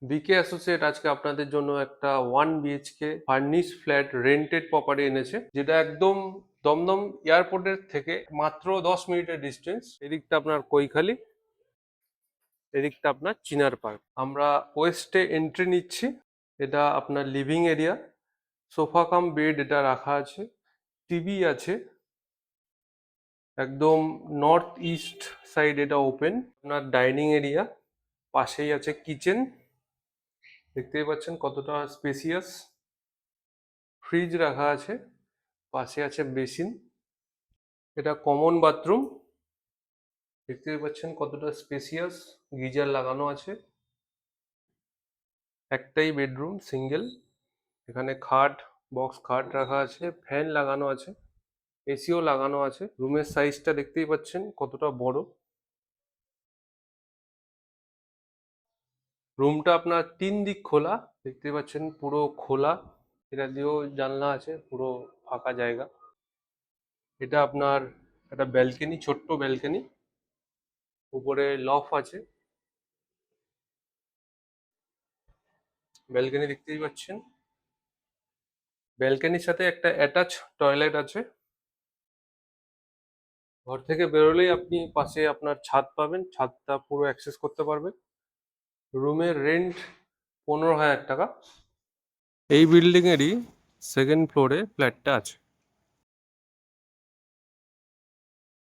বিকে associate আজকে আপনাদের জন্য একটা 1 BHK furnish flat rented property এনেছে, যেটা একদম দমদম এয়ারপোর্টের থেকে মাত্র 10 মিনিটের ডিস্টেন্স। এদিকটা আপনার কৈখালি, এদিকটা আপনার চিনার পার্ক। আমরা ওয়েস্টে এন্ট্রি নিচ্ছি। এটা আপনার living area, sofa cum bed এটা রাখা আছে, টিভি আছে। একদম নর্থ ইস্ট সাইড এটা ওপেন। আপনার ডাইনিং এরিয়া, পাশেই আছে কিচেন, দেখতেই পাচ্ছেন কতটা স্পেসিয়াস। ফ্রিজ রাখা আছে, পাশে আছে বেসিন। এটা কমন বাথরুম, দেখতেই পাচ্ছেন কতটা স্পেসিয়াস। গিজার লাগানো আছে। একটাই বেডরুম, সিঙ্গেল। এখানে খাট, বক্স খাট রাখা আছে, ফ্যান লাগানো আছে, এসিও লাগানো আছে। রুমের সাইজটা দেখতেই পাচ্ছেন কতটা বড়। রুমটা আপনার 3 দিক খোলা, দেখতেই পাচ্ছেন পুরো খোলা। এটা দিয়েও জানলা আছে, পুরো ফাঁকা জায়গা। এটা আপনার একটা ব্যালকনি, ছোট্ট ব্যালকনি, উপরে লফ আছে। ব্যালকনি দেখতেই পাচ্ছেন। ব্যালকনির সাথে একটা অ্যাটাচ টয়লেট আছে। ঘর থেকে বেরোলেই আপনি পাশে আপনার ছাদ পাবেন, ছাদটা পুরো অ্যাক্সেস করতে পারবেন। রুমের রেন্ট 15,000 টাকা। এই বিল্ডিং এরই সেকেন্ড ফ্লোরে ফ্ল্যাটটা আছে।